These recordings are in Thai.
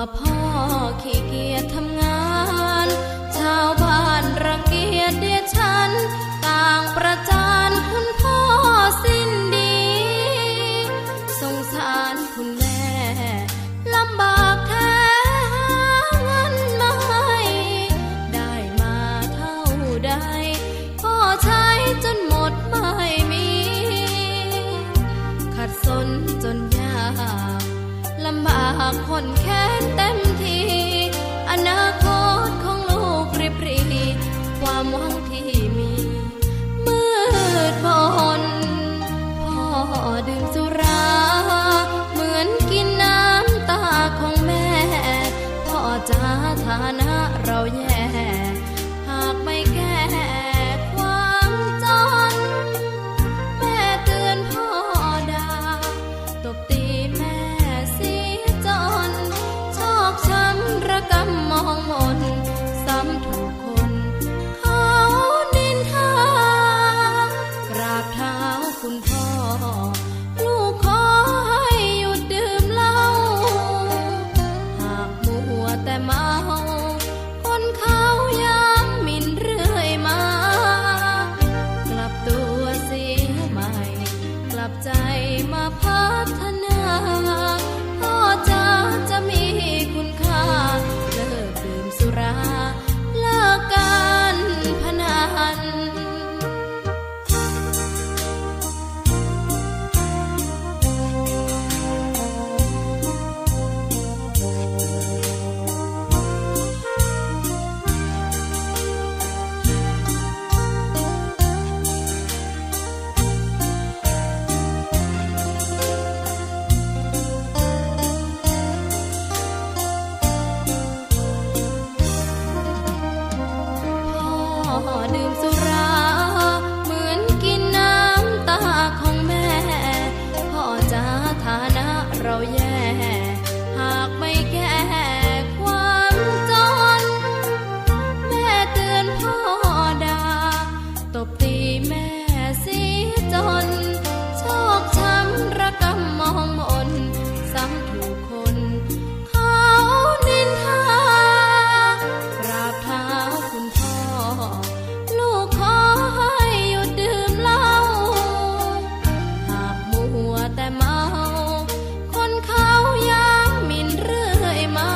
ว่าพ่อขี้เกียจทำงานชาวบ้านรังเกียจเดียฉันต่างประจานคุณพ่อสิ้นดีสงสารคุณแม่ลำบากแท้หาเงินมาให้ได้มาเท่าใดพ่อใช้จนหมดไม่มีขัดสนจนยากลำบากคนแค้นเต็มทีอนาคตของลูกริบหรี่ความหวังที่มีมืดมนพ่อดื่มสุราเหมือนกินน้ำตาของแม่พ่อจ๋าฐานะเราแย่หากไม่แก้ความจนแม่เตือนพ่อด่าตบตีแม่เสียจนชอกช้ำระกำมองมนซ้ำถูกคนเขานินทากราบเท้าคุณพ่อลูกขอให้หยุดดื่มเหล้าหากมัวแต่เมาคนเขาย้ำหมิ่นเรื่อยมากลับตัวเสียใหม่กลับใจมาพัฒนาพ่อจ๋าจะมีคุณค่าเลิกดื่มสุราเลิกการพนันพ่อดื่มสุราเหมือนกินน้ำตาของแม่พ่อจ๋าฐานะเราแย่หากไม่แก้ความจนแม่เตือนพ่อด่าตบตีแม่เสียจนชอกช้ำระกำมองมนซ้ำถูกคนเขานินทากราบเท้าคุณพ่อลูกขอให้หยุดดื่มเหล้าหากมัวแต่เมาคนเขาย้ำหมิ่นเรื่อยมา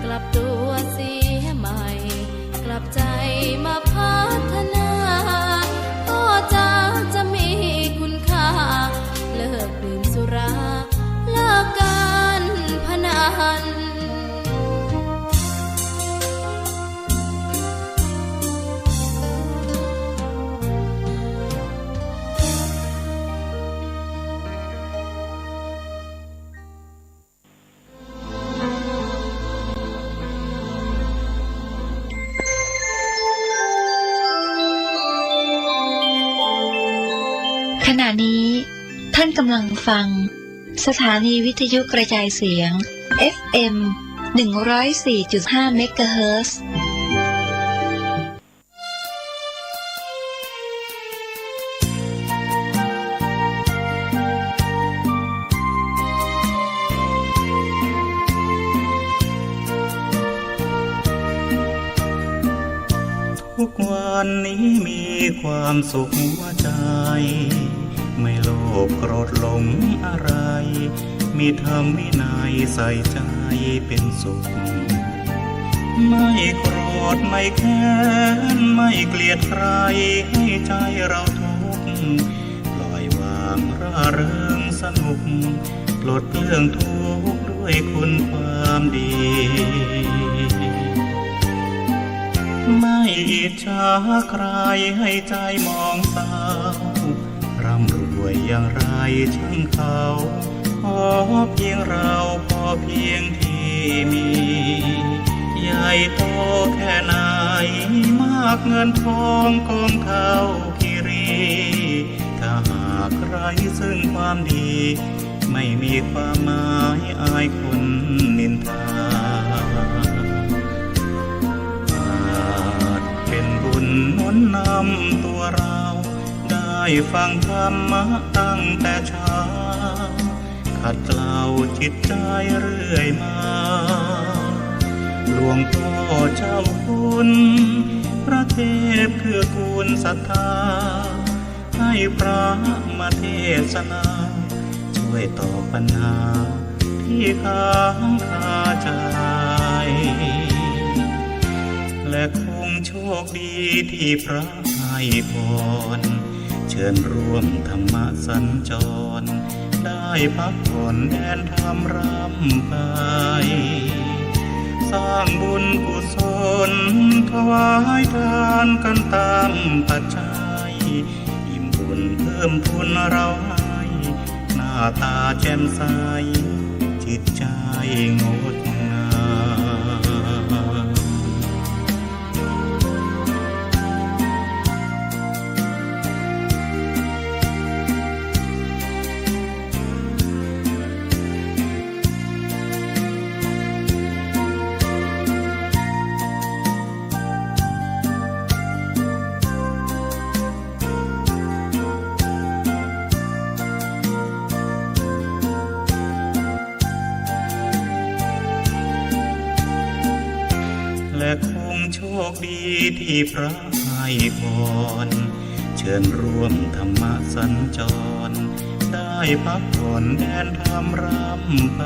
กลับตัวเสียใหม่กลับใจมาพัฒนาพ่อจ๋าจะมีคุณค่าเลิกดื่มสุราเลิกการพนันขณะนี้ท่านกำลังฟังสถานีวิทยุกระจายเสียง FM 104.5 เมกะเฮิรตซ์ทุกวันนี้มีความสุขหัวใจไม่โลภโกรธหลงอะไรมีธรรมวินัยใส่ใจเป็นสุขไม่โกรธไม่แค้นไม่เกลียดใครให้ใจเราทุกข์ปล่อยวางร่าเริงสนุกปลดเปลื้องทุกข์ด้วยคุณความดีไม่อิจฉาใครให้ใจมองเศร้าร่ำรวยอย่างไรช่างเขาขอเพียงเราพอเพียงที่มีใหญ่โตแค่ไหนมากเงินทองกองเท่ากิรีถ้าหากใครซึ่งความดีไม่มีความหมายอายคนนินทาเป็นบุญหนุนนำตัวเราได้ฟังธรรมะตั้งแต่เช้าค ขัดเกลาจิตใจเรื่อยมาหลวงพ่อเจ้าคุณพระเทพคือกูลศรัทธาให้พระมาเทศนาช่วยตอบปัญหาที่ค้างคาใจและคงโชคดีที่พระให้พรเชิญร่วมธรรมสัญจรได้พักผ่อนแดนธรรมรำไปสร้างบุญกุศลถวายทานกันตามปัจจัยอิ่มบุญเพิ่มพูนเราให้หน้าตาแจ่มใสจิตใจงดงามและคงโชคดีที่พระให้พรเชิญร่วมธรรมสัญจรได้พักผ่อนแดนธรรมรำไป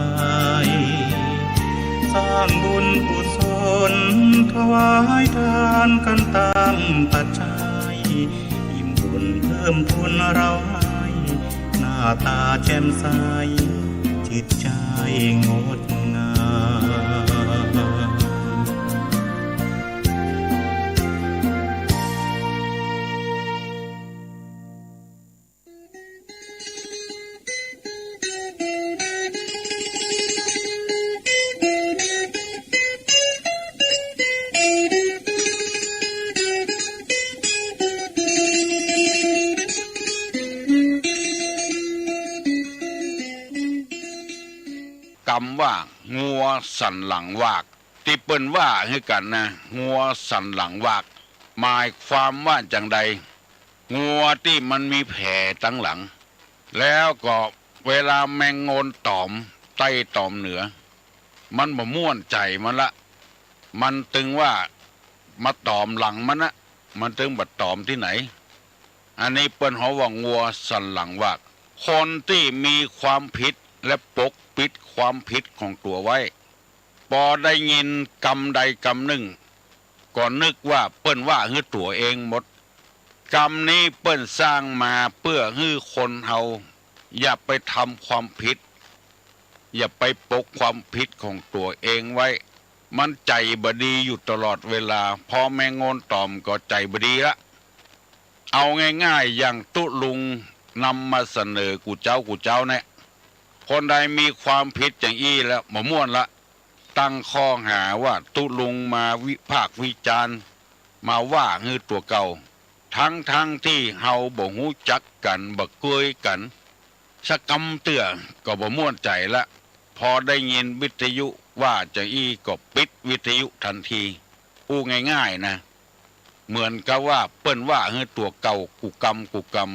สร้างบุญกุศลถวายทานกันตามปัจจัยอิ่มบุญเพิ่มพูนเราให้หน้าตาแจ่มใสจิตใจงดงามคำว่างัวสันหลังวากที่เปิ้นว่าให้กันนะงัวสันหลังวากหมายความว่าจังใดงัวที่มันมีแผลตั้งหลังแล้วก็เวลาแมงงนตอมไต้ตอมเหนือมันบ่ม่วนใจมันละมันตึงว่ามาตอมหลังมันนะมันตึงบัดตอมที่ไหนอันนี้เปิ้นเขาว่างัวสันหลังวากคนที่มีความผิดและปกปิดความผิดของตัวไว้พอได้ยินกรรมใดกรรมหนึ่งก็นึกว่าเปิ้นว่าคือตัวเองหมดกรรมนี้เปิ้นสร้างมาเพื่อให้คนเฮาอย่าไปทำความผิดอย่าไปปกความผิดของตัวเองไว้มันใจบดีอยู่ตลอดเวลาพอแมงงนตอมก็ใจบดีละเอาง่ายๆอย่างตุลุงนำมาเสนอกูเจ้าเนี่ยคนใดมีความผิดอย่างอี้แล้วหมอม่วนละตั้งข้อหาว่าตุลุงมาวิพากษ์วิจารณ์มาว่าฮือตัวเก่าทั้งที่เฮาบ่ฮู้จักกันบ่เคยกันสกำเตื้อก็บ่ม่วนใจละพอได้ยินวิทยุว่าจังอี้ก็ปิดวิทยุทันทีอู้ง่ายๆนะเหมือนกับว่าเปิ้นว่าฮือตัวเก่ากูกรรม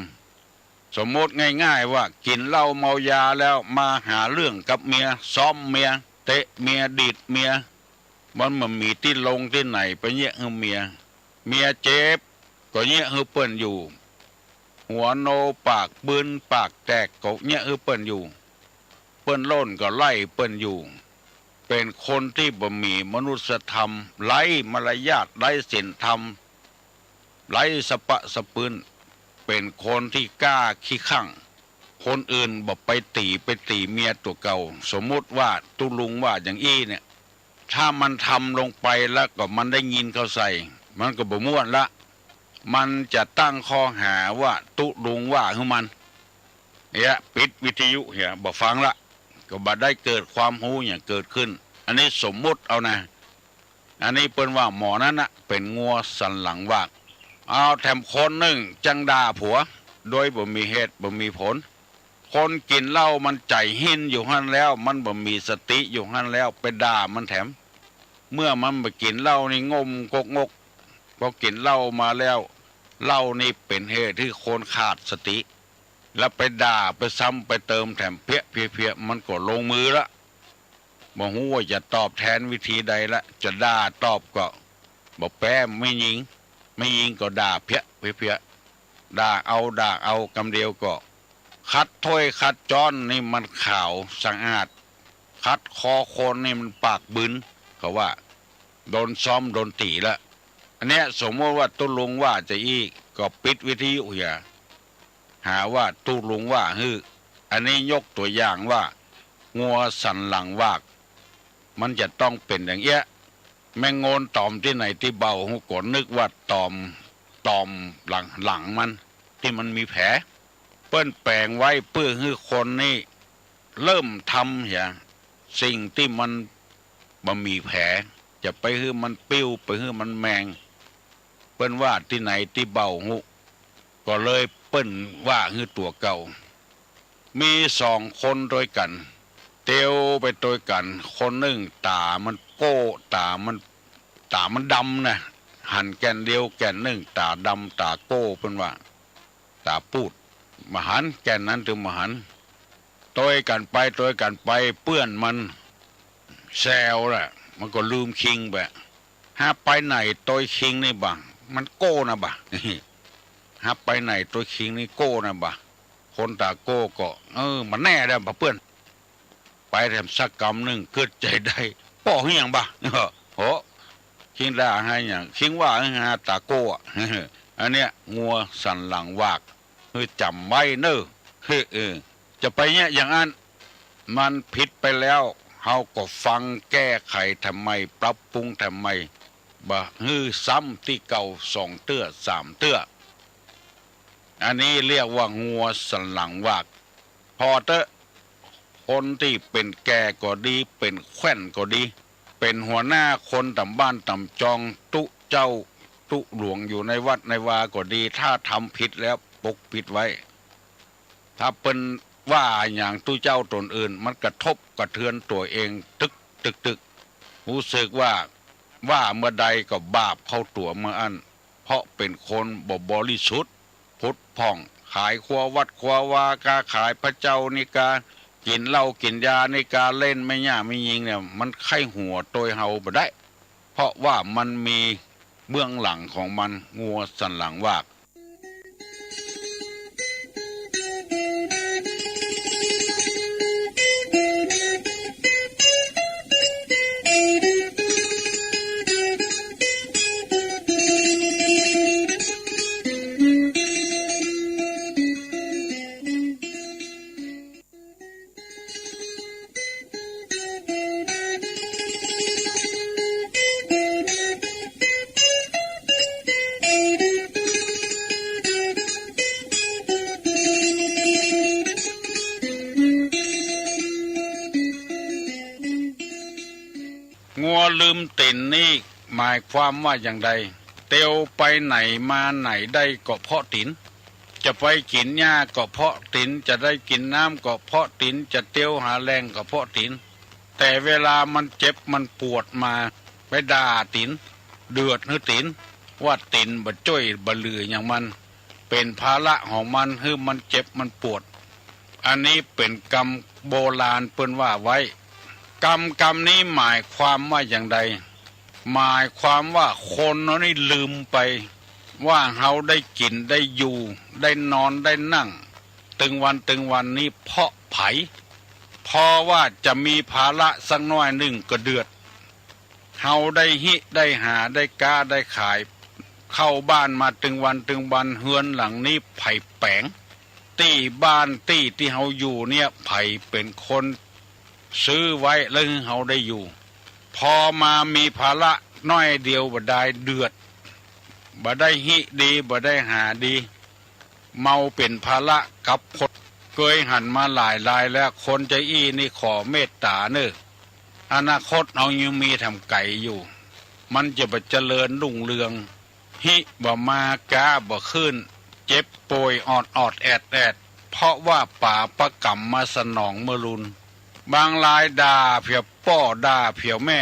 สมมติง่ายๆว่ากินเหล้าเมายาแล้วมาหาเรื่องกับเมียซ้อมเมียเตะเมียดีดเมียมันมีที่ลงที่ไหนไปเนี้ยฮือเมียเจ็บก็เนี้ยฮือเปิ้นอยู่หัวโนปากปืนปากแตกก็เนี้ยฮือเปิ้นอยู่เปิ้นโล่นก็ไล่เปิ้นอยู่เป็นคนที่บ่มีมนุษยธรรมไร้มารยาทไร้ศีลธรรมไร้สปะสปืนเป็นคนที่กล้าขี้ข้างคนอื่นบอกไปตีเมียตัวเก่าสมมุติว่าตุลุงว่าอย่างอี้เนี่ยถ้ามันทำลงไปแล้วก็มันได้ยินเขาใส่มันก็บ่ม่วนละมันจะตั้งข้อหาว่าตุลุงว่าคือมันเนี่ยปิดวิทยุเหี่ยบ่ฟังละก็บ่ได้เกิดความรู้อย่างเกิดขึ้นอันนี้สมมุติเอานะอันนี้เปิ้นว่าหมอนั้นนะเป็นงัวสันหลังวากเอาแถมคนหนึ่งจังด่าผัวโดยบ่มีเหตุบ่มีผลคนกินเหล้ามันใจหินอยู่หั่นแล้วมันบ่มีสติอยู่หั่นแล้วไปด่ามันแถมเมื่อมันไปกินเหล้านี่งมกกงกพอกินเหล้ามาแล้วเหล้านี่เป็นเหตุที่คนขาดสติ แล้วไปด่าไปซ้ำไปเติมแถมเพี้ยมันก็ลงมือละบอกว่าจะตอบแทนวิธีใดละจะด่าตอบก็บอกแป้ไม่ยิงก็ด่าเพี้ยด่าเอากำเดียวก็คัดถ้วยคัดจ้อนนี่มันขาวสะอาดคัดคอโคนนี่มันปากบึนเขาว่าโดนซ้อมโดนตีละอันเนี้ยสมมติว่าตุ้ลุงว่าจะอีกก็ปิดวิทยุอย่าหาว่าตุ้ลุงว่าอันนี้ยกตัวอย่างว่างัวสันหลังวากมันจะต้องเป็นอย่างเงี้ยแมงโงนตอมที่ไหนที่เบาหูกดนึกว่าตอมหลังมันที่มันมีแผลเปิ้นแปลงไว้เพื่อให้คนนี่เริ่มทำอย่าสิ่งที่มันมีแผลจะไปให้มันปิ้วไปให้มันแมงเปิ้นว่าที่ไหนที่เบาหูก็เลยเปิ้นว่าให้ตัวเก่ามี2 คนโดยกันเตียวไปโดยกันคนหนึ่งตามันโก้ตามันดำนะหันแก่นเดียวแก่นหนึ่งตาดำตาโก้เป็นว่าตาปูดมหันแก่นนั้นถึงมหันโดยกันไปเปื้อนมันแซวแหละมันก็ลืมคิงไปหาไปไหนตัวคิงนี่บังมันโก้นะบะหาไปไหนตัวคิงนี่โก้นะบะคนตาโก้ก็มันแน่ได้ปะเปื้อนไปแถมสักกำหนึ่งเกิดใจได้ป้ออย่างบะโหคิงด่าให้อย่างคิงว่าหาตาโก้อันเนี้ยงัวสันหลังวากจำไว้เนอะจะไปเนี่ยอย่างนั้นมันผิดไปแล้วเฮาก็ฟังแก้ไขทำไมปรับปรุงทำไมบ่ซ้ำที่เก่า2 เตื้อ3 เตื้ออันนี้เรียกว่างัวสันหลังวากพอเตอะคนที่เป็นแก่ก็ดีเป็นแขว่นก็ดีเป็นหัวหน้าคนต่ำบ้านต่ำจองตุเจ้าตุหลวงอยู่ในวัดในวาก็ดีถ้าทำผิดแล้วปกปิดไว้ถ้าเป็นว่าอย่างตุเจ้าตนอื่นมันกระทบกระเทือนตัวเองตึกรู้สึกว่าเมื่อใดก็บาปเข้าตัวเมื่ออันเพราะเป็นคนบริสุทธิ์พุทธผ่องขายครัววัดครัววากาขายพระเจ้านิกากินเหล้ากินยาในการเล่นไม่ย่าไม่ยิงเนี่ยมันไข้หัวโดยเฮาบ่ได้เพราะว่ามันมีเบื้องหลังของมันงัวสันหลังวากงัวลืมตินนี่หมายความว่าอย่างใดเตียวไปไหนมาไหนได้ก็เพราะตินจะไปกินหญ้าก็เพราะตินจะได้กินน้ำก็เพราะตินจะเตียวหาแรงก็เพราะตินแต่เวลามันเจ็บมันปวดมาไปด่าตินเดือดหรือตินว่าตินบ่จ้อยบ่ลืออย่างมันเป็นภาระของมันคือมันเจ็บมันปวดอันนี้เป็นกรรมโบราณเปิ้นว่าไว้กรรมนี้หมายความว่าอย่างใดหมายความว่าคนนี่ลืมไปว่าเขาได้กินได้อยู่ได้นอนได้นั่งตึงวันนี้เพราะไผพอว่าจะมีภาระสักน้อยหนึ่งก็เดือดเขาได้หิได้หาได้กาได้ขายเข้าบ้านมาตึงวันเฮือนหลังนี้ไผ่แปงตี้บ้านตี้ที่เขาอยู่เนี่ยไผ่เป็นคนซื้อไว้แล้วเขาได้อยู่พอมามีภาระน้อยเดียวบ่ได้เดือดบ่ได้หิดีบ่ได้หาดีเมาเป็นภาระกับคนเคยหันมาหลายแล้วคนใจอี้นี่ขอเมตตาเนอะอนาคตเอายังมีทำไก่อยู่มันจะไปเจริญรุ่งเรืองหิบ่มากาบ่ขึ้นเจ็บป่วยอดแอดเพราะว่าป่าประกำมาสนองเมื่อรุนบางรายด่าเพียวป้อด่าเพียวแม่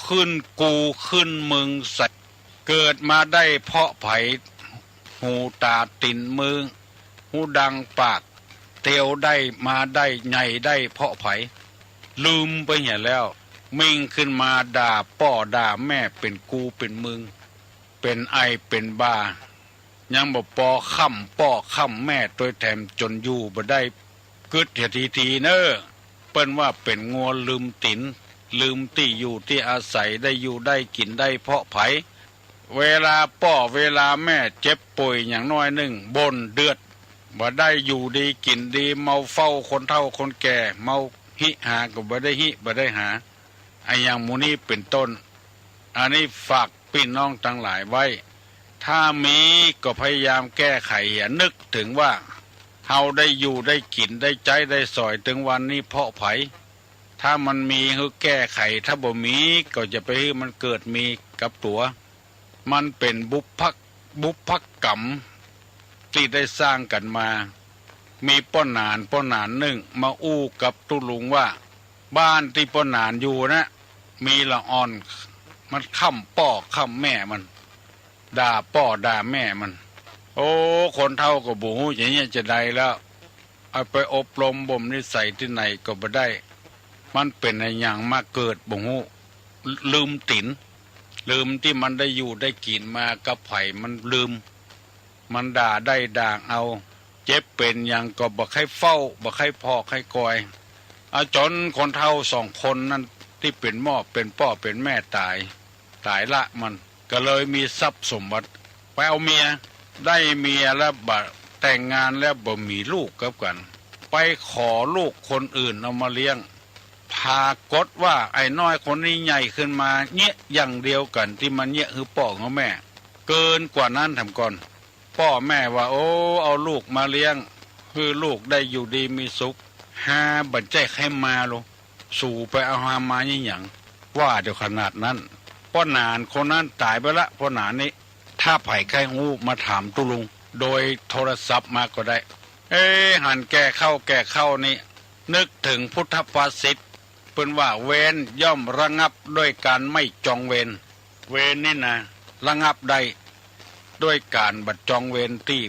ขึ้นกูขึ้นมึงใส่เกิดมาได้เพราะไผ่หูตาตินมือ หูดังปากเตียวได้มาได้ใหญ่ได้เพาะไผลืมไปเหี่ยแล้วมิ่งขึ้นมาด่าป่อด่าแม่เป็นกูเป็นมึงเป็นไอเป็นบ้ายังบ่ปอค่ำป่อค่ำแม่ตัวแถมจนอยู่บ่ได้กึดเหี่ยทีเนอเปิ้นว่าเป็นงัวลืมตินลืมที่อยู่ที่อาศัยได้อยู่ได้กินได้เพาะไผเวลาป่อเวลาแม่เจ็บป่วยอย่างน้อยหนึ่งบ่นเดือดบ่ได้อยู่ดีกินดีเมาเฝ้าคนเฒ่าคนแก่เมาหิหาก็บ่ได้หิบ่ได้หาไอ้อย่างหมู่นี้เป็นต้นอันนี้ฝากพี่น้องทั้งหลายไว้ถ้ามีก็พยายามแก้ไขอย่านึกถึงว่าเฮาได้อยู่ได้กินได้ใจได้สอยถึงวันนี้เพาะไผถ้ามันมีคือแก้ไขถ้าบ่มีก็จะไปให้มันเกิดมีกับตัวมันเป็นบุพกรรมที่ได้สร้างกันมามีป้อนานหนึ่งมาอู้กับตุลุงว่าบ้านที่ป้อนานอยู่นะมีละอ่อนมันค่ำป่อค่ำแม่มันด่าป่อด่าแม่มันโอ้คนเฒ่าก็บ่ฮู้อย่างนี้จะได้แล้วเอาไปอบรมบ่มนิสัยที่ไหนก็บ่ได้มันเป็นอะไรอย่างมาเกิดบ่ฮู้ลืมตินลืมที่มันได้อยู่ได้กินมากับไผมันลืมมันด่าได้ด่างเอาเจ็บเป็นอย่างก็บ่ให้เฝ้าบ่ให้พอกให้กอยเอาจนคนเฒ่า2 คนนั้นที่เป็นหม้อเป็นป่อเป็นแม่ตายละมันก็เลยมีทรัพย์สมบัติไปเอาเมียได้เมียแล้วบ่แต่งงานแล้วบ่มีลูกกับกันไปขอลูกคนอื่นเอามาเลี้ยงพากฏว่าไอ้น้อยคนนี้ใหญ่ขึ้นมาเนี้ยอย่างเดียวกันที่มันเนี้ยคือป่อของแม่เกินกว่านั้นทำก่อนพ่อแม่ว่าโอ้เอาลูกมาเลี้ยงคือลูกได้อยู่ดีมีสุขหาบัดใจให้มาโลสู่ไปเอาหามาอย่างว่าเดี๋ยวขนาดนั้นพ่อนานคนนั้นตายไปละพ่อนานนี้ถ้าไผ่ไข้หูมาถามตุลุงโดยโทรศัพท์มาก็ได้หันแก่เข้านี่นึกถึงพุทธภาษิตเป็นว่าเวรย่อมระงับด้วยการไม่จองเวรเวรนี่นะระงับได้ด้วยการบัดจองเวรที่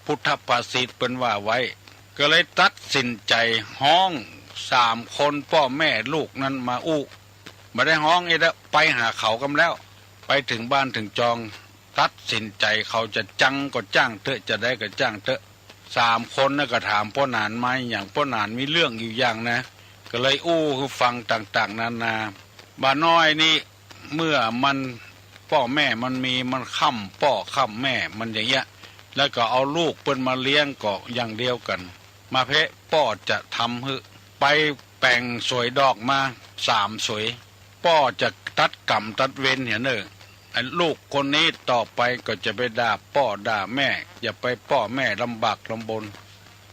พุทธภาษิตเป็นว่าไว้ก็เลยตัดสินใจห้อง3 คนพ่อแม่ลูกนั้นมาอู้มาได้ห้องไอ้ละไปหาเขากันแล้วไปถึงบ้านถึงจองตัดสินใจเขาจะจังก็จ้างเถอะจะได้ก็จ้างเถอะ3 คนน่ะก็ถามพ่อนานไหมอย่างพ่อนานมีเรื่องอยู่อย่างนะก็เลยอู้คือฟังต่างๆนานาบ้าน้อยนี่เมื่อมันพ่อแม่มันมีมันค่ำป่อค่ำแม่มันอย่างเงี้ยแล้วก็เอาลูกเปิ้นมาเลี้ยงก็อย่างเดียวกันมาเพะป่อจะทำให้ไปแปลงสวยดอกมา3 สวยป่อจะตัดกรรมตัดเวรเห็นเนอลูกคนนี้ต่อไปก็จะไปด่าป่อด่าแม่อย่าไปป่อแม่ลำบากลำบน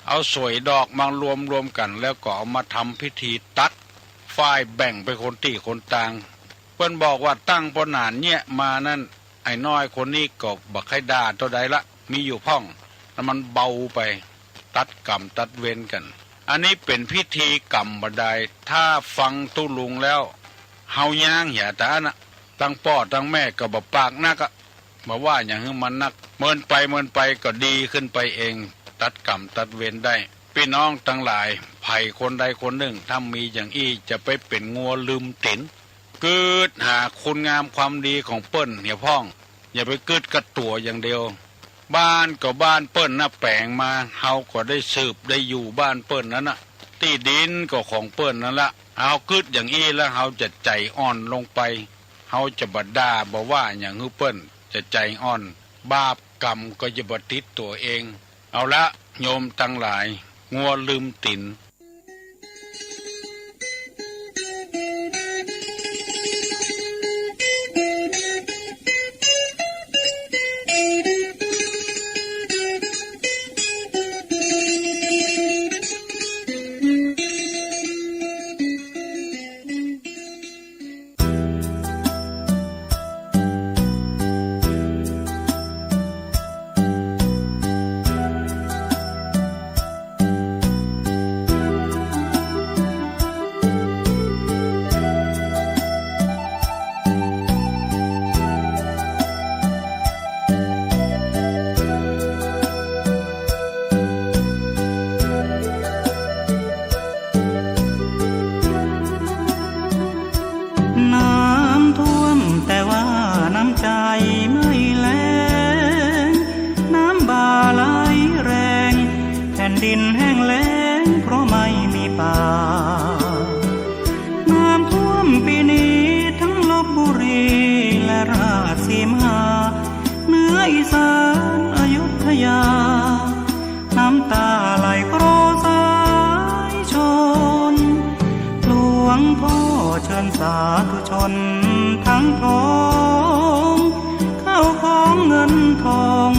เอาสวยดอกมารวมกันแล้วก็เอามาทำพิธีตัดฝ่ายแบ่งไปคนที่คนต่างเพิ่นบอกว่าตั้งปนานเนี่ยมานั่นไอ้น้อยคนนี้ก็บักให้ด่าตัวใดละมีอยู่พ่องแล้วมันเบาไปตัดกรรมตัดเวรกันอันนี้เป็นพิธีกรรมบัดใดถ้าฟังตุลุงแล้วเฮาย่างเหี่ยตานะตั้งพ่อตั้งแม่ก็บ่ปากนักมาว่าอย่างให้มันนักเมินไปก็ดีขึ้นไปเองตัดกรรมตัดเวรได้พี่น้องทั้งหลายไผ่คนใดคนหนึ่งถ้ามีอย่างอี้จะไปเป็นงัวลืมตินเกิดหาคุณงามความดีของเปิ้นเหี่ยพ่องอย่าไปเกิดกระตัวอย่างเดียวบ้านก็บ้านเปิ้นนะแปลงมาเฮาก็ได้สืบได้อยู่บ้านเปิ้นนั้นน่ะที่ดินก็ของเปิ้นนั่นละเฮาเกิดอย่างอี้แล้วเฮาจะใจอ่อนลงไปเฮาจะบ่ด่าบ่ว่าอย่างฮือเปิ้นจะใจอ่อนบาปกรรมก็จะบ่ติดตัวเองเอาละโยมทั้งหลายงัวลืมติน เ ดินแห้งแล้งเพราะไม่มีป่าน้ำท่วมปีนี้ทั้งลพบุรีและราชสีมาเหนืออีสานอยุธยาน้ำตาไหลโครสายชนหลวงพ่อเชิญสาธุชนทั้งท้องเข้าของเงินทอง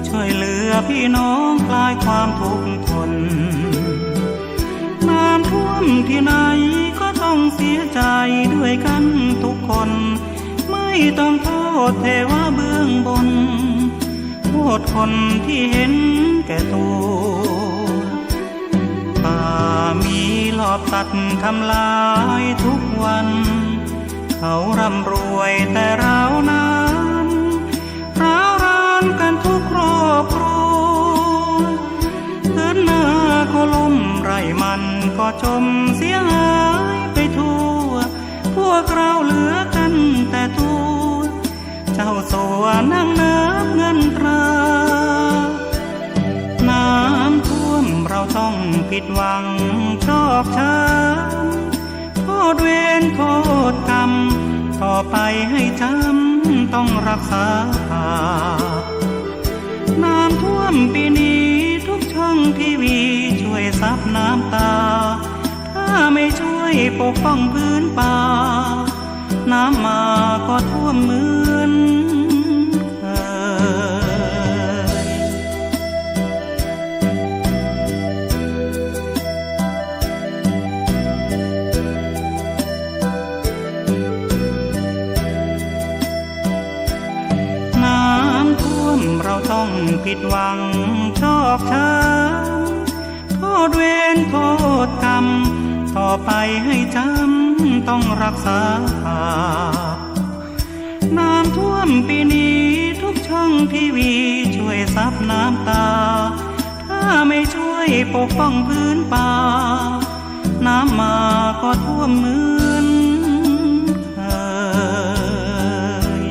ช่วยเหลือพี่น้องคลายความทุกข์ทนน้ำท่วมที่ไหนก็ต้องเสียใจด้วยกันทุกคนไม่ต้องโทษเทวะเบื้องบนโทษคนที่เห็นแก่ตัวป่ามีลอบตัดทำลายทุกวันเขาร่ำรวยแต่เรานั้นร้าวรานกันทุกครอบครัวเดินหน้าก็ล้มไรมันก็จมเสียหายไปทั่วพวกเราเหลือกันแต่ตัวเจ้าสัวนั่งนับเงินตราน้ำท่วมเราต้องผิดหวังชอกช้ำโทษเวรโทษกรรมต่อไปให้จำต้องรักษาภาพน้ำท่วมปีนี้ทุกช่องทีวีช่วยซับน้ำตาถ้าไม่ช่วยปกป้องพื้นป่าน้ำมาก็ท่วมเหมือนเคยน้ำท่วมเราต้องผิดหวังชอกช้ำโทษเวรโทษกรรมต่อไปให้จำต้องรักษาภาพน้ำท่วมปีนี้ทุกช่องทีวีช่วยซับน้ำตาถ้าไม่ช่วยปกป้องพื้นป่าน้ำมาก็ท่วมเหมือนเคย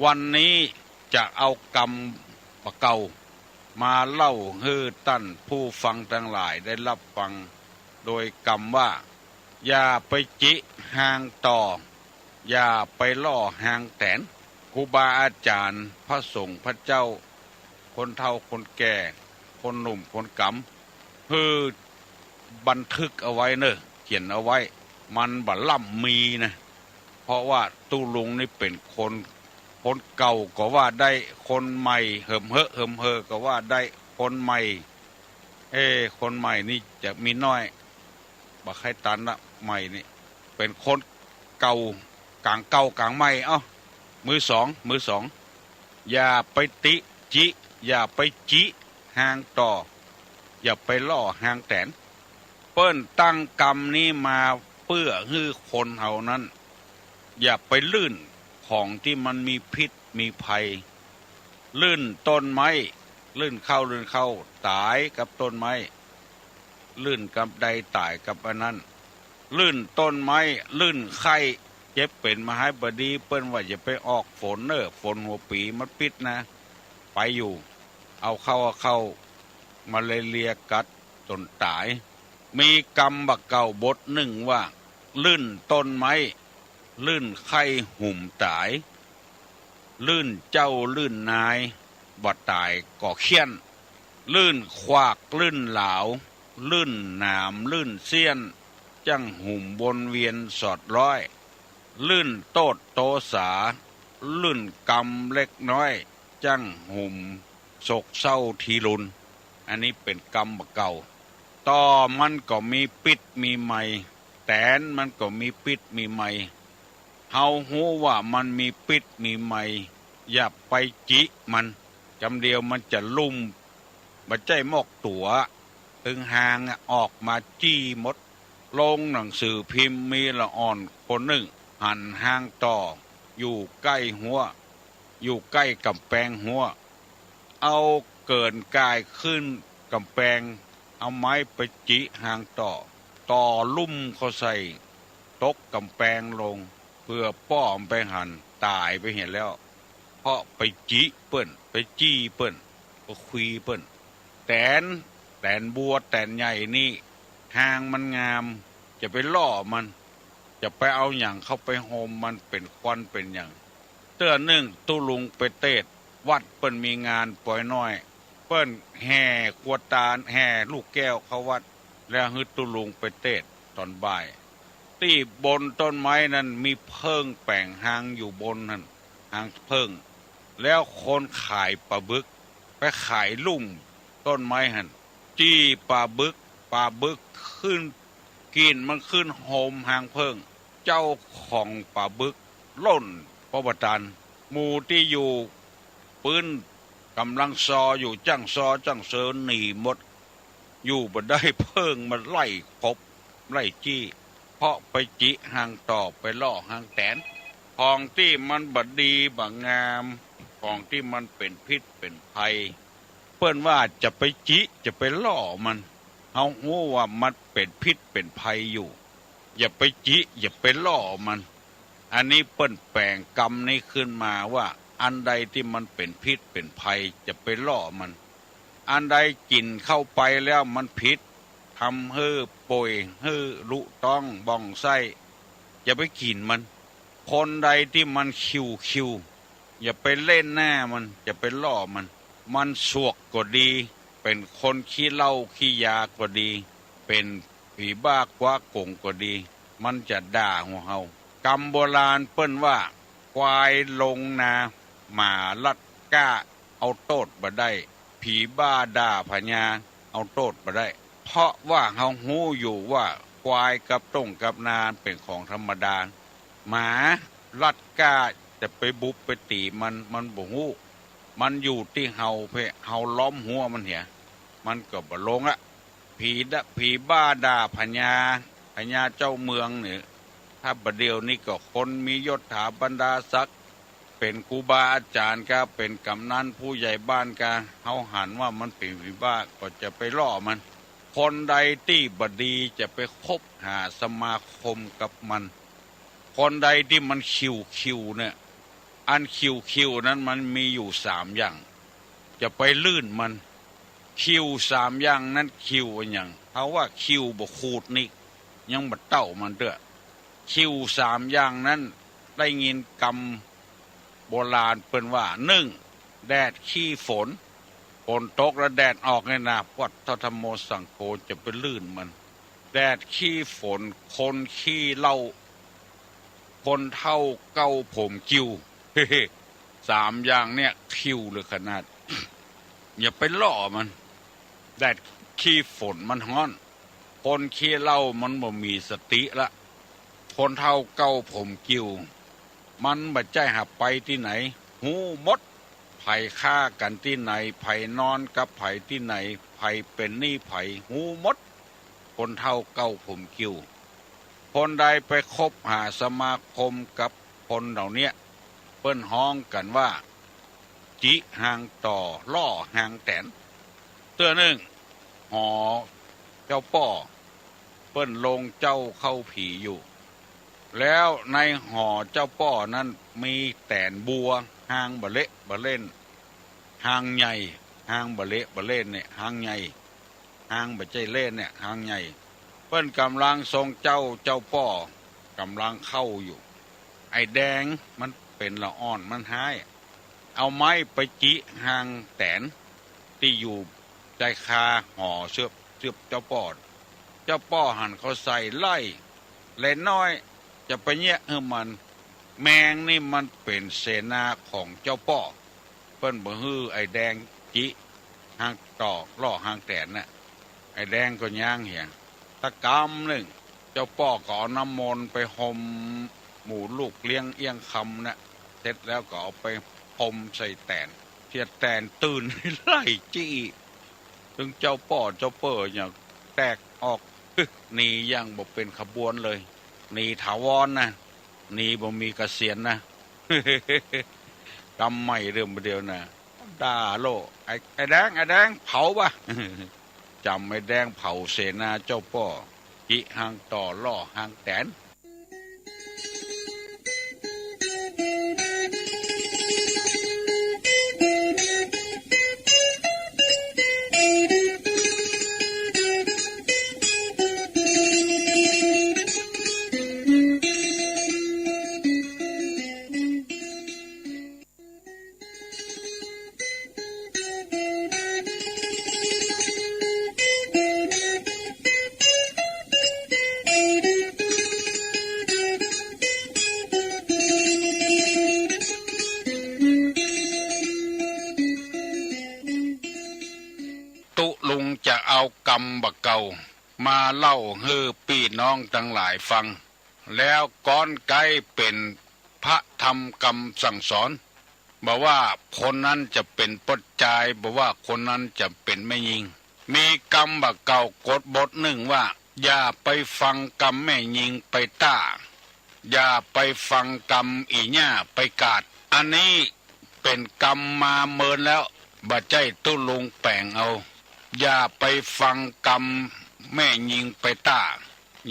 วันนี้จะเอากรรมเก่ามาเล่าให้ตั้นผู้ฟังทั้งหลายได้รับฟังโดยกรรมว่าอย่าไปจิห่างต่ออย่าไปล่อห่างแตนครูบาอาจารย์พระสงฆ์พระเจ้าคนเฒ่าคนแก่คนหนุ่มคนกำคือบันทึกเอาไว้เนอะเขียนเอาไว้มันบัดล่ำมีนะเพราะว่าตู้ลุงนี่เป็นคนเก่าก็ว่าได้คนใหม่เหิมเฮอก็ว่าได้คนใหม่คนใหม่นี่จะมีน้อยบักใครตันละใหม่นี่เป็นคนเก่ากลางใหม่มือสองอย่าไปติจิอย่าไปจิห่างต่ออย่าไปล่อห่างแตนเปิ้นตั้งกรรมนี้มาเพื่อให้คนเฮานั้นอย่าไปลื่นของที่มันมีพิษมีภัยลื่นต้นไม้ลื่นเข้าตายกับต้นไม้ลื่นกับใดตายกับอันนั้นลื่นต้นไม้ลื่นไข้เจ็บเป็นมหาบดีเปิ้นว่าอย่าไปออกฝนฝนหัวปีมันปิดนะไปอยู่เอาเข้ามาเลเรียกัดจนตายมีกรรมบักเก่าบทหนึ่งว่าลื่นต้นไม้ลื่นไข้หุ่มตายลื่นเจ้าลื่นนายบ่ตายก่อเขี้ยนลื่นขวากลื่นเหลาลื่นหนามลื่นเสี้ยนจังหุ่มวนเวียนสอดร้อยลื่นโตดโตสาลื่นกำเล็กน้อยจังหุ่มโศกเศร้าทีรุนอันนี้เป็นกรรมเก่าต่อมันก็มีปิดมีใหม่แตนมันก็มีปิดมีใหม่เฮาหูว่ามันมีปิดมีใหม่อย่าไปจิมันจำเดียวมันจะลุ่มบัดใจมอกตัว ตึงหางออกมาจี้มดลงหนังสือพิมพ์มีละอ่อนคนหนึ่งหันหางต่ออยู่ใกล้หัวอยู่ใกล้กำแพงหัวเอาเกินกายขึ้นกำแพงเอาไม้ไปจิหางต่อลุ่มเขาใส่ตกกำแพงลงเพื่อป้อมไปหันตายไปเห็นแล้วเพราะไปจิเปิ้นไปจี้เปิ้นก็คุยเปิ้นแตนบัวแตนใหญ่นี่หางมันงามจะไปล่อมันจะไปเอาอย่างเข้าไปโฮมมันเป็นควันเป็นอย่างเตื้อหนึ่งตู้ลุงไปเตดวัดเปิ้นมีงานปล่อยน้อยเปิ้นแห่ขวดตาลแห่ลูกแก้วเข้าวัดแล้วฮึดตู้ลุงไปเตดตอนบ่ายที่บนต้นไม้นั้นมีเพิ่งแป่งหางอยู่บนนั้นหางเพิ่งแล้วคนขายปลาบึกไปขายลุ่มต้นไม้หันจี้ปลาบึกขึ้นกินมันขึ้นโฮมหางเพิ่งเจ้าของปลาบึกล่นปบตันหมู่ที่อยู่ปืนกำลังซออยู่จังเซินหนีหมดอยู่บ่ได้เพิ่งมันไล่คบไล่จี้เพราะไปจิหางต่อไปล่อหางแตนของที่มันบดีบงามของที่มันเป็นพิษเป็นภัยเปิ้นว่าจะไปจิจะไปล่อมันเฮาฮู้ว่ามันเป็นพิษเป็นภัยอยู่อย่าไปจิอย่าไปล่อมันอันนี้เปิ้นแปลงกรรมนี้ขึ้นมาว่าอันใดที่มันเป็นพิษเป็นภัยจะไปล่อมันอันใดกินเข้าไปแล้วมันพิษทำให้ป่วยให้ลุต้องบ้องไส้อย่าไปกินมันคนใดที่มันคิวอย่าไปเล่นหน้ามันอย่าไปล่อมันสวกก็ดีเป็นคนขี้เหล้าขี้ยาก็ดีเป็นผีบ้ากว่ากงก็ดีมันจะด่าหัวเฮากรรมโบราณเปิ้นว่าควายลงนาหมาลัดก้าเอาโตดบ่ได้ผีบ้าด่าพญาเอาโตดบ่ได้เพราะว่าเฮาฮู้อยู่ว่าควายกับต้งกับนาเป็นของธรรมดาหมาลัดก้าจะไปบุบไปตีมันบ่ฮู้มันอยู่ที่เฮาเฮาล้อมหัวมันเหียมันก็บ่ลงละผีบ้าด่าพญาเจ้าเมืองเนี่ยถ้าบัดเดียวนี่ก็คนมียศถาบรรดาศักดิ์เป็นครูบาอาจารย์ก็เป็นกำนันผู้ใหญ่บ้านก็เฮาหันว่ามันเป็นผีบ้าก็จะไปล่อมันคนใดที่บดีจะไปคบหาสมาคมกับมันคนใดที่มันคิวเนี่ยอันคิวนั้นมันมีอยู่3อย่างจะไปลื่นมันคิว3อย่างนั้นคิวอย่างเขาว่าคิวบ่ขูดนี่ยังบ่เต้ามันเด้อคิว3อย่างนั้นได้ยินกรรมโบราณเปิ้นว่า1แดดขี้ฝนตกแล้วแดดออกเนี่ยนะวัดธรรมโมสังโฆจะไปลื่นมันแดดขี้ฝนคนขี้เหล้าคนเท่าเก้าผมกิ้ว3อย่างเนี่ยคิวเลยขนาด อย่าไปล่อมันแดดขี้ฝนมันฮ้อนคนขี้เหล้ามันบ่มีสติละคนเท่าเก้าผมกิ้วมันบ่ใจหับไปที่ไหนหูมดไผฆ่ากันที่ไหนไผนอนกับไผที่ไหนไผเป็นหนี้ไผหูมดคนเท่าเก้าผมกิ้วคนใดไปคบหาสมาคมกับคนเหล่านี้เปิ้นฮ้องกันว่าจิหางต่อล่อหางแตนเตื้อหนึ่งหอเจ้าป้อเปิ้นลงเจ้าเข้าผีอยู่แล้วในหอเจ้าป้อนั้นมีแตนบัวหางบะเละบะเล่นหางใหญ่หางบะเละบะเล่นเนี่ยหางใหญ่หางบะใจเล่นเนี่ยหางใหญ่เปิ้นกำลังทรงเจ้าป้อกำลังเข้าอยู่ไอ้แดงมันเป็นละอ่อนมันหายเอาไม้ไปจิหางแตนที่อยู่ใจคาห่อเสือบเจ้าป้อหันเขาใส่ไล่เล่นน้อยจะไปแยะให้มันแมงนี่มันเป็นเสนาของเจ้าป้อเปิ้นบ่ฮื้อไอ้แดงจิหางต่อล่อหางแตนน่ะไอ้แดงก็ย่างเหี่ยตะกำหนึ่งเจ้าป้อก็เอาน้ำมนต์ไปห่มหมูลูกเลี้ยงเอียงคำน่ะเสร็จแล้วก็เอาไปห่มใส่แตนเทียแตนตื่นไล่จี้ ถึงเจ้าป่อเจ้าเป้ออย่างแตกออกหนียังบ่เป็นขบวนเลยหนีถาวรนะหนีบ่มีเกษียณนะ กำไม่เริ่มเดียวนะด่าโลไอ้แดงเผาปะ จำไอ้แดงเผาเสนาเจ้าป่อจิหางต่อล่อหางแตนตุลุงจะเอากรรมบักเก่ามาเล่าให้พี่น้องทั้งหลายฟังแล้วก้อนไกเป็นพระธรรมกรรมสั่งสอนบอกว่าคนนั้นจะเป็นปดจายบอกว่าคนนั้นจะเป็นไม่ยิงมีกรรมบักเก่ากฎบทหนึ่งว่าอย่าไปฟังกรรมแม่ยิงไปต้าอย่าไปฟังกรรมอีหญ้าไปกาดอันนี้เป็นกรรมมาเมินแล้วบัดใจตุลุงแปลงเอาอย่าไปฟังกรรมแม่ยิงไปต้า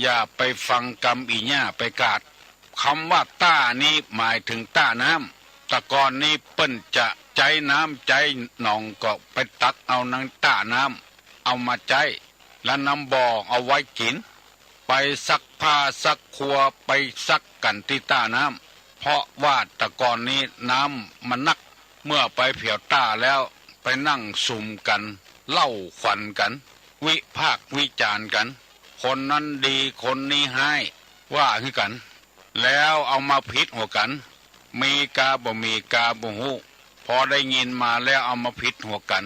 อย่าไปฟังกรรมอีหญ้าไปกาดคำว่าต้านี้หมายถึงต้าน้ำแต่ก่อนนี้เปิ้นจะใจน้ำใจหนองก็ไปตักเอานังต้าน้ำเอามาใจและน้ำบ่อเอาไว้กินไปซักผ้าซักครัวไปซักกันที่ต้าน้ำเพราะว่าแต่ก่อนนี้น้ำมันนักเมื่อไปเผียวต้าแล้วไปนั่งสุ่มกันเล่าขวัญกันวิพากษ์วิจารณ์กันคนนั้นดีคนนี้ให้ว่าคือกันแล้วเอามาพิษหัวกันมีกาบ่มีกาบ่ฮู้พอได้ยินมาแล้วเอามาพิษหัวกัน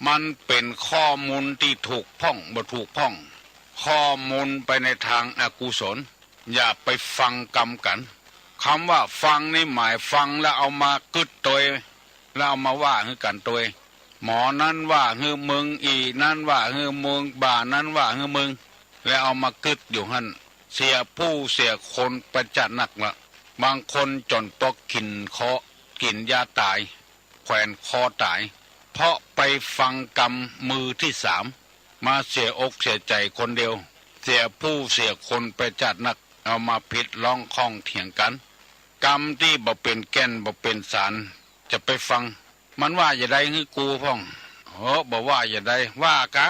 มันเป็นข้อมูลที่ถูกพ้องบ่ถูกพ้องข้อมูลไปในทางอกุศลอย่าไปฟังกรรมกันคำว่าฟังนี่หมายฟังแล้วเอามากึดตัวแล้วเอามาว่าคือกันตัวหมอนั้นว่าฮือมึงอีนั้นว่าฮือมึงบ่านั้นว่าฮือมึงแล้วเอามากึดอยู่หั่นเสียผู้เสียคนประจัดหนักละบางคนจนตกกินเคาะกินยาตายแขวนคอตายเพราะไปฟังกรรมมือที่สามมาเสียอกเสียใจคนเดียวเสียผู้เสียคนประจัดหนักเอามาผิดร้องข้องเถียงกันกรรมที่บ่เป็นแก่นบ่เป็นสารจะไปฟังมันว่าอย่าได้คือกูพ่องบอกว่าอย่าได้ว่ากา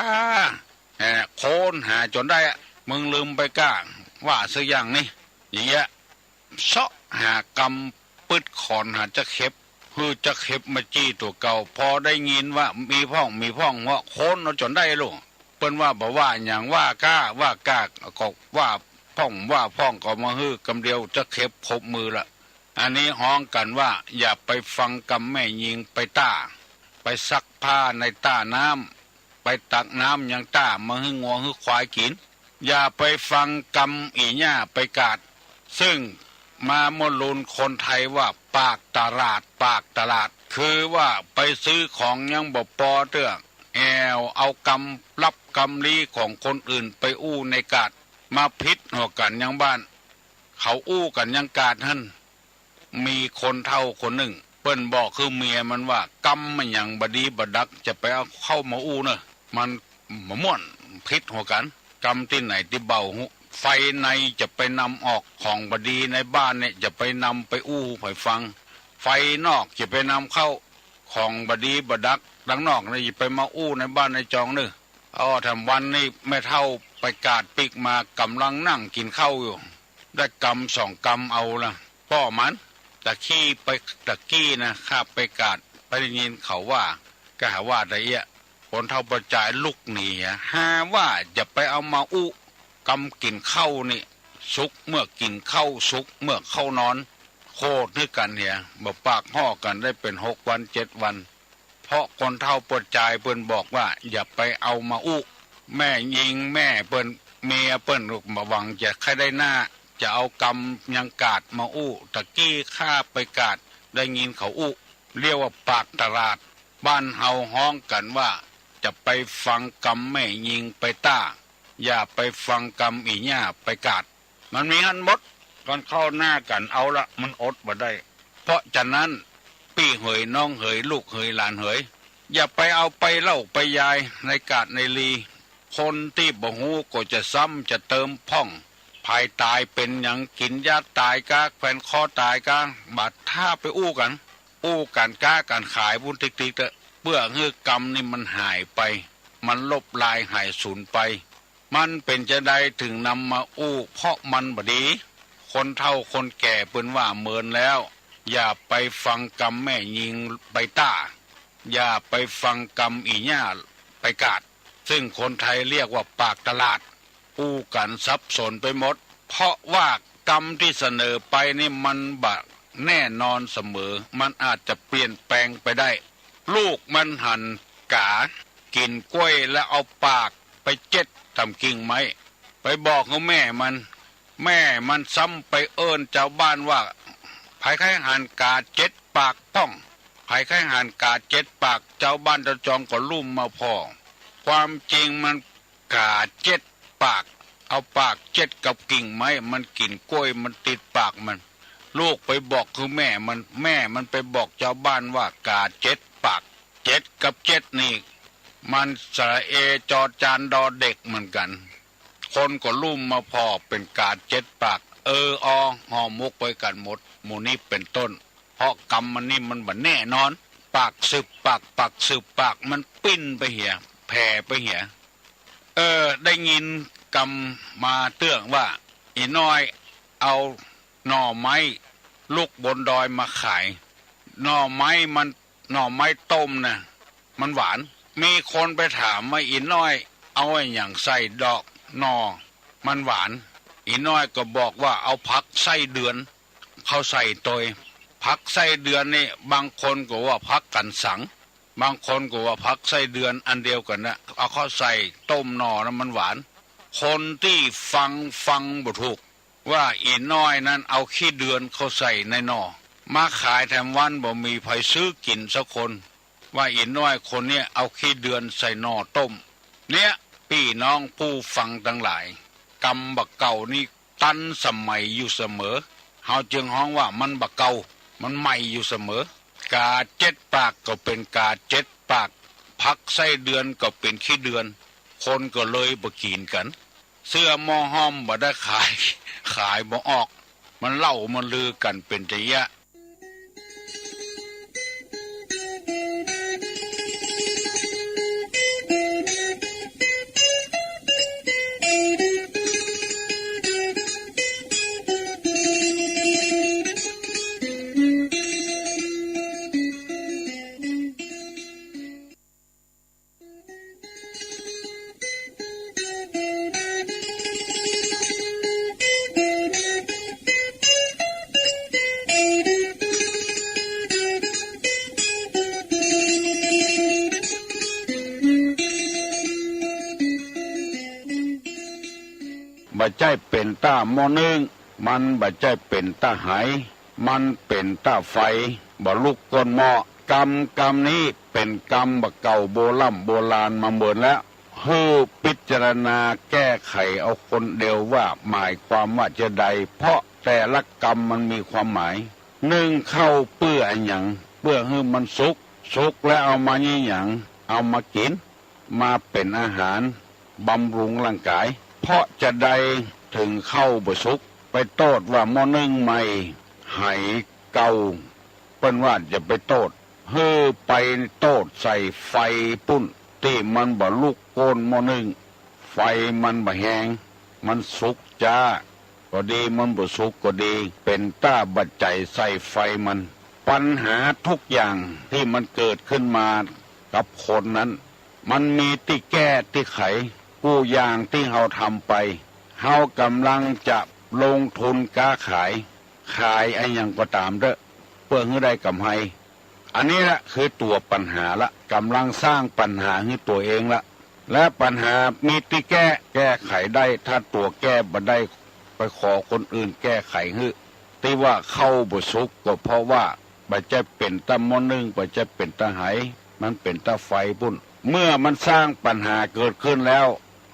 โคนหาจนได้มึงลืมไปก้าว่าสักอย่างนี่อย่างเงี้ยเสาะหากรรมปึดขอนหาจะเข็บคือจะเข็บมาจี้ตัวเก่าพอได้ยินว่ามีพ่องว่าโคนเราจนได้ลูกเปิ้นว่าบอกว่าอย่างว่ากาก็ว่าพ่องก็มาฮื้อกำเดียวจะเข็บครบมือละอันนี้ฮ้องกันว่าอย่าไปฟังกรรมแม่ยิงไปต้าไปซักผ้าในต้าน้ำไปตักน้ำยังต้ามาให้งัวให้ควายกินอย่าไปฟังกรรมอีหญ้าไปกาดซึ่งมาโมลุนคนไทยว่าปากตลาดคือว่าไปซื้อของยังบ่ปอเตื้อเอากรรมรับกรรมลี้ของคนอื่นไปอู้ในกาดมาพิษหัวกันยังบ้านเขาอู้กันยังกาดท่านมีคนเท่าคนหนึ่งเปิ้นบอกคือเมียมันว่ากรรมมันอย่างบดีบดักจะไปเอาเข้ามาอู้เนอะมันม่วนพิษหัวกันกรรมที่ไหนที่เบาไฟในจะไปนำออกของบดีในบ้านเนี่ยจะไปนำไปอู้ไปฟังไฟนอกจะไปนำเข้าของบดีบดักดังนอกเนี่ยจะไปมาอู้ในบ้านในจองเนอะทำวันนี้แม่เท่าไปกาดปิกมากำลังนั่งกินข้าวอยู่ได้กำ2 กำเอาละป้อมันตะกี้นะข้าไปกาดไปได้ยินเขาว่าก็หาว่าได้คนเท่าประจายลุกหนีหาว่าจะไปเอามาอู้กำกินข้าวนี่สุกเมื่อกินข้าวสุกเมื่อเข้านอนโคตรนึกกันเหียบ่ปากห่อกันได้เป็น6 วัน 7 วันเพราะคนเท่าประจายเปิ้นบอกว่าอย่าไปเอามาอู้แม่ยิงแม่เปิ้นเมียเปิ้นมาหวังจะใครได้หน้าจะเอากำยังกาดมาอู้ตะกี้ข้าไปกาดได้ยินเขาอู้เรียกว่าปากตลาดบ้านเฮาฮ้องกันว่า จะไปฟังกรรมแม่ยิงไปต้าอย่าไปฟังกรรมอีหญ้าไปกาดมันมีหันหมดก่อนเข้าหน้ากันเอาละมันอดบ่ได้เพราะฉะนั้นพี่เหยน้องเหยลูกเหยหลานเหยอย่าไปเอาไปเล่าไปยายในกาดในลีคนที่บ่ฮู้ก็จะซ้ำจะเติมพ่องภายตายเป็นอย่างกินยาตายกาแขวนคอตายกาบาดท่าไปอู้กันก้าการขายบุญติ๊กๆเพื่อให้กรรมนี่มันหายไปมันลบลายหายสูญไปมันเป็นจะได้ถึงนำมาอู้เพราะมันบดีคนเฒ่าคนแก่เปิ้นว่าเมินแล้วอย่าไปฟังกรรมแม่ยิงไปต้าอย่าไปฟังกรรมอีหญ้าไปกาดซึ่งคนไทยเรียกว่าปากตลาดอู้กันสับสนไปหมดเพราะว่ากรรมที่เสนอไปนี่มันบักแน่นอนเสมอมันอาจจะเปลี่ยนแปลงไปได้ลูกมันหันกากินกล้วยแล้วเอาปากไปเจ็ดทำกิ่งไม้ไปบอกกับแม่มันซ้ำไปเอิ้นเจ้าบ้านว่าภายไข่หันกาเจ็ดปากป้องภายไข่หันกาเจ็ดปากเจ้าบ้านเจ้าจองก็ลุ่มมาพอความจริงมันกาเจ็ดปากเอาปากเจ็ดกับกิ่งไม้มันกินกล้วยมันติดปากมันลูกไปบอกคือแม่มันไปบอกเจ้าบ้านว่ากาเจ็ดปากเจ็ดกับเจ็ดนี่มันสระเอจอจานดอเด็กเหมือนกันคนก็ลุ่มมาพอเป็นกาเจ็ดปากห่อมุกไปกันหมดหมู่นี้เป็นต้นเพราะกรรมมันนี่มันบันแน่นอนปากสืบปากสืบปากมันปิ้นไปเหี่ยแผ่ไปเหี่ยได้ยินกรรมมาเตื้องว่าอีน้อยเอาหน่อไม้ลูกบนดอยมาขายหน่อไม้ต้มนะมันหวานมีคนไปถามว่าอีน้อยเอาไอ้อย่างใส่ดอกหน่อมันหวานอีน้อยก็บอกว่าเอาผักไส้เดือนเขาใส่ตัวผักไส้เดือนนี่บางคนก็ว่าผักกันสังบางคนก็ว่าผักไส้เดือนอันเดียวกันนะเอาเข้าใส่ต้มหน่อแล้วมันหวานคนที่ฟังบ่ถูกว่าอีน้อยนั้นเอาขี้เดือนเขาใส่ในหน่อมาขายแถมวันบ่มีใครซื้อกินสักคนว่าอีน้อยคนเนี้ยเอาขี้เดือนใส่หน่อต้มเนี่ยพี่น้องผู้ฟังทั้งหลายกรรมบักเก่านี่ตันสมัยอยู่เสมอเฮาจึงฮ้องว่ามันบักเก่ามันใหม่อยู่เสมอกาเจ็ดปากก็เป็นกาเจ็ดปากพักไส้เดือนก็เป็นขี้เดือนคนก็เลยบ่กินกันเสื้อหม้อห้อมบ่ได้ขายบ่ออกมันเล่ามันลือกันเป็นระยะ บ่ใจเป็นต้าหม้อนึ่งมันบ่ใจเป็นต้าไหมันเป็นต้าไฟบ่ลุกก้นหม้อกรรมนี้เป็นกรรมบ่เก่าโบราณมาเหมือนแล้วฮือพิจารณาแก้ไขเอาคนเดียวว่าหมายความว่าจะใดเพราะแต่ละกรรมมันมีความหมายนึ่งเข้าเปื้ออันหยังเพื่อให้มันสุกแล้วเอามายี่หยังเอามากินมาเป็นอาหารบำรุงร่างกายเพราะจะใดถึงเข้าบ่สุกไปโทษว่าหม้อนึ่งใหม่ไหเก่าเปิ้นว่าจะไปโทษเฮ้อไปโทษใส่ไฟปุ้นที่มันบ่ลุกโกนหม้อนึ่งไฟมันบ่แห้งมันสุกจ้าก็ดีมันบ่สุกก็ดีเป็นต้าบัดใจใส่ไฟมันปัญหาทุกอย่างที่มันเกิดขึ้นมากับคนนั้นมันมีที่แก้ที่ไขกู้อย่างที่เฮาทำไปเฮากำลังจะลงทุนค้าขายไอ้อย่างก็ตามเด้อเพื่อให้ได้กำไรอันนี้ละคือตัวปัญหาละกำลังสร้างปัญหาให้ตัวเองละและปัญหามีที่แก้ไขได้ถ้าตัวแก้บ่ได้ไปขอคนอื่นแก้ไขให้ที่ว่าเข้าบ่สุกก็เพราะว่าบ่จะเป็นตะหม้อนึ่งบ่จะเป็นตะไหมันเป็นตะไฟปุ่น เมื่อมันสร้างปัญหาเกิดขึ้นแล้ว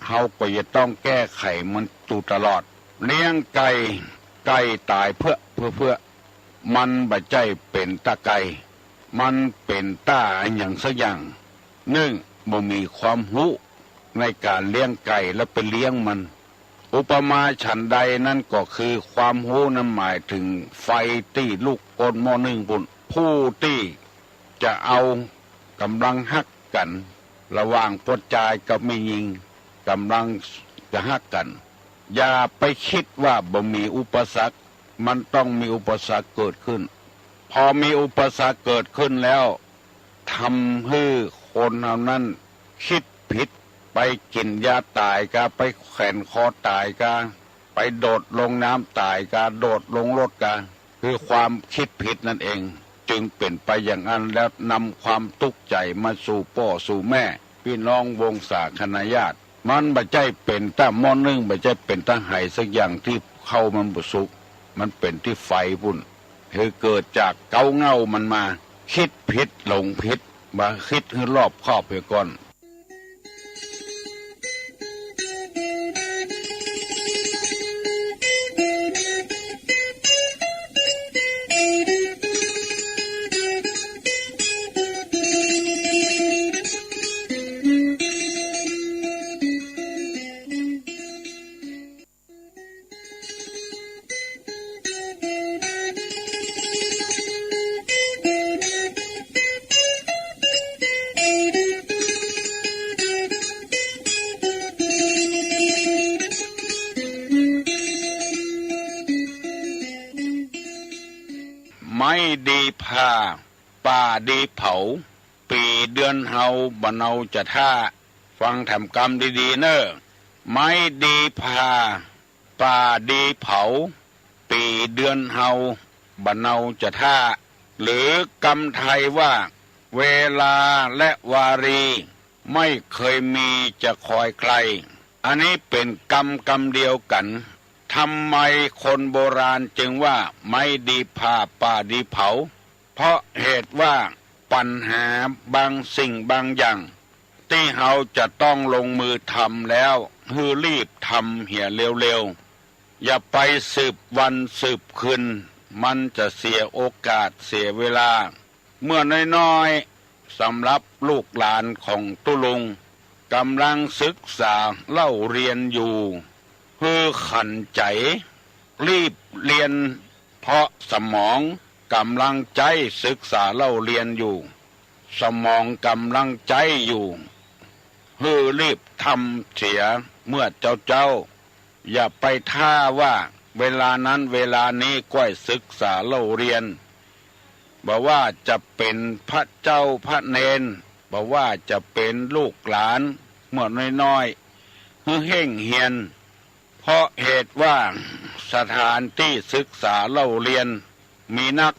เฮาก็จะต้องแก้ไขมันอยู่ตลอดเลี้ยงไก่ตายเพื่อมันบ่ใจเป็นตาไก่มันเป็นตาอย่างสักอย่างบ่มีความรู้ในการเลี้ยงไก่และไปเลี้ยงมันอุปมาฉันใดนั่นก็คือความรู้นั้นหมายถึงไฟที่ลูกกลมอปุ่นผู้ที่จะเอากำลังฮักกันระหว่างปดจายกับไม่ยิงกำลังจะฮักกันอย่าไปคิดว่าบ่มีอุปสรรคมันต้องมีอุปสรรคเกิดขึ้นพอมีอุปสรรคเกิดขึ้นแล้วทำให้คนเหล่านั้นคิดผิดไปกินยาตายกาไปแขวนคอตายกาไปโดดลงน้ำตายกาโดดลงรถกาคือความคิดผิดนั่นเองจึงเป็นไปอย่างนั้นแล้วนำความทุกข์ใจมาสู่พ่อสู่แม่พี่น้องวงศาคณาญาติมันบ่ใจเป็นตามอนึ่งบ่ใจเป็นตาไห้สักอย่างที่เข้ามันบุสุกมันเป็นที่ไฟพุ่นคือเกิดจากเกาเงามันมาคิดผิดหลงผิดมาคิดให้รอบคอบไปก่อนไม่ดีพาป่าดีเผาปีเดือนเฮาบ่เนาจะท่าฟังแถมกรรมดีๆเนอะไม่ดีพาป่าดีเผาปีเดือนเฮาบ่เนาจะท่าหรือกรรมไทยว่าเวลาและวารีไม่เคยมีจะคอยใครอันนี้เป็นกรรมเดียวกันทำไมคนโบราณจึงว่าไม่ดีพาป่าดีเผาเพราะเหตุว่าปัญหาบางสิ่งบางอย่างที่เราจะต้องลงมือทำแล้วคือรีบทำเหี่ยเร็วๆอย่าไปสืบวันสืบคืนมันจะเสียโอกาสเสียเวลาเมื่อน้อยๆสำหรับลูกหลานของตุลุงกำลังศึกษาเล่าเรียนอยู่เพื่อขันใจรีบเรียนเพราะสมองกำลังใจศึกษาเล่าเรียนอยู่สมองกำลังใจอยู่เพื่อรีบทำเสียเมื่อเจ้าอย่าไปท่าว่าเวลานั้นเวลานี้ก้อยศึกษาเล่าเรียนบอกว่าจะเป็นพระเจ้าพระเนนบอกว่าจะเป็นลูกหลานเมื่อน้อยๆเพื่อเฮ่งเฮียนเพราะเหตุว่าสถานที่ศึกษาเล่าเรียนมีนัก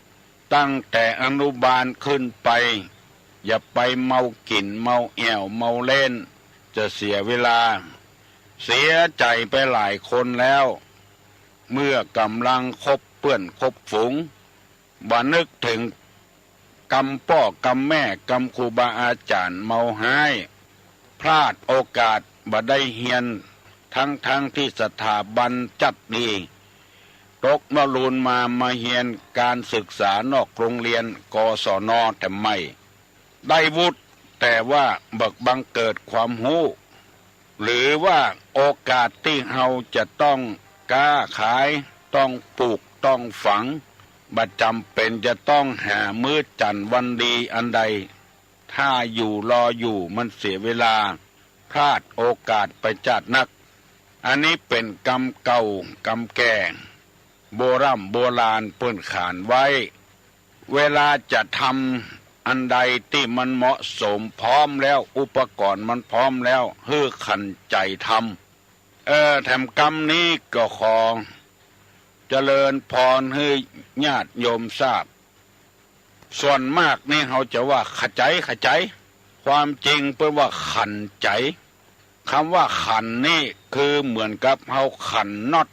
ตั้งแต่อนุบาลขึ้นไปอย่าไปเมากินเมาแอวเมาเล่นจะเสียเวลาเสียใจไปหลายคนแล้วเมื่อกำลังคบเพื่อนคบฝูงบ่นึกถึงกำพ่อกำแม่กำครูบาอาจารย์เมาหายพลาดโอกาสบ่ได้เฮียนทั้งที่สถาบันจัดดีตกนรูนมาเฮียนการศึกษานอกโรงเรียนกศน.แต่ไม่ได้วุฒิแต่ว่าบังเกิดความรู้หรือว่าโอกาสที่เราจะต้องกล้าขายต้องปลูกต้องฝังบ่จำเป็นจะต้องหามื้อจันทร์วันดีอันใดถ้าอยู่รออยู่มันเสียเวลาพลาดโอกาสไปจัดนักอันนี้เป็นกรรมเก่ากรรมแก่โบราณเปิ้นขานไว้เวลาจะทำอันใดที่มันเหมาะสมพร้อมแล้วอุปกรณ์มันพร้อมแล้วฮือขันใจทำแถมกรรมนี้ก็ขอเจริญพรให้ญาติโยมทราบส่วนมากนี่เขาจะว่าขใจความจริงเปิ้นว่าขันใจคำว่าขันนี่คือเหมือนกับเขาขันน็อต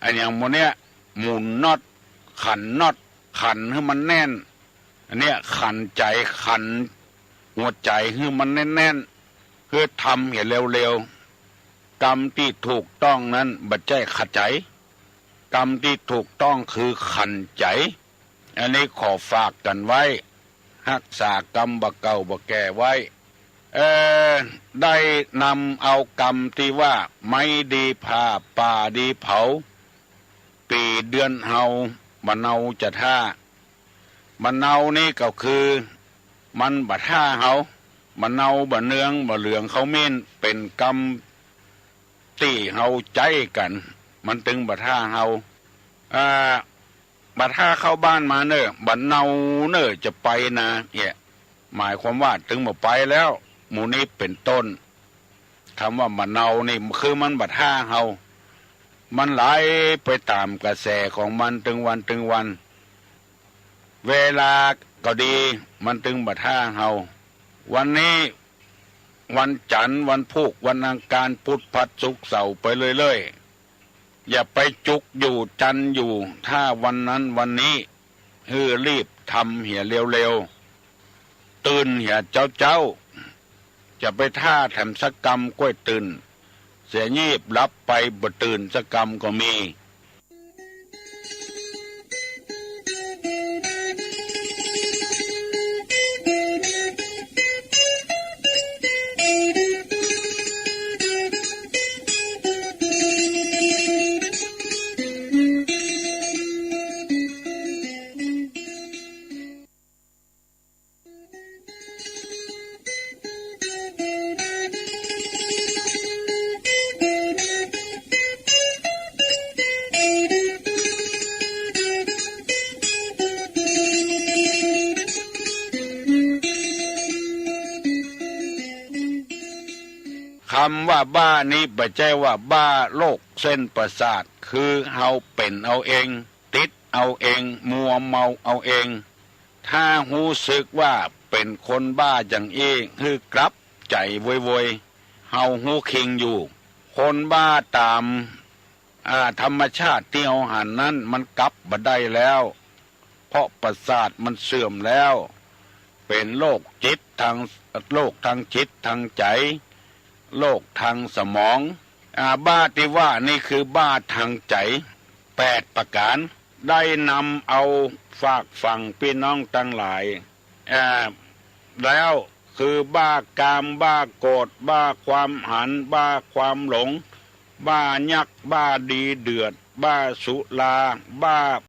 อันอย่างโมเนี้ยหมุนน็อตขันน็อตขันให้มันแน่นอันเนี้ยขันใจขันหัวใจให้มันแน่น คือทำอย่าเร็วๆกรรมที่ถูกต้องนั้นบัดใจขัดใจกรรมที่ถูกต้องคือขันใจอันนี้ขอฝากกันไว้รักษากรรมบ่เก่าบ่แก่ไว้ได้นำเอากรรมที่ว่าไม่ดีผ่าป่าดีเผาปีเดือนเฮาบะเนาจะท่ามะเนานี่ก็คือมันบะท่าเฮามะเนาบะเนืองบะเหลืองเขาเม่นเป็นกรรมที่เฮาใจกันมันตึงบะท่าเฮาบะท่าเข้าบ้านมาเนอะบะเนาเนอะจะไปนะเนี่ยหมายความว่าตึงมาไปแล้วหมู่นี้เป็นต้นคำว่าบะเนานี่คือมันบะท่าเฮามันไหลไปตามกระแสของมันตึงวันเวลาก็ดีมันตึงบะท่าเฮาวันนี้วันจันทร์วันพุธวันอังคารพุธพฤหัสศุกร์เสาร์ไปเรื่อยๆอย่าไปจุกอยู่จันอยู่ถ้าวันนั้นวันนี้รีบทำเหี่ยเร็วๆตื่นเหี่ยเจ้าจะไปท่าแถมสักกรรมก้วยตื่นเสียงีบรับไปบ่ตื่นสักกรรมก็มีคำว่าบ้านี้ไม่ใช่ว่าบ้าโรคเส้นประสาทคือเฮาเป็นเอาเองติดเอาเองมัวเมาเอาเองถ้าหูสึกว่าเป็นคนบ้าอย่างอี้คือกลับใจโวยเฮาหูคิงอยู่คนบ้าตามธรรมชาติที่เฮาหันนั้นมันกลับบ่ได้แล้วเพราะประสาทมันเสื่อมแล้วเป็นโรคจิตทางจิตทางใจโรคทางสมองบ้าที่ว่านี่คือบ้าทางใจ8ประการได้นำเอาฝากฝังพี่น้องทั้งหลายแล้วคือบ้ากามบ้าโกรธบ้าความหันบ้าความหลงบ้ายักบ้าดีเดือดบ้าสุราบ้า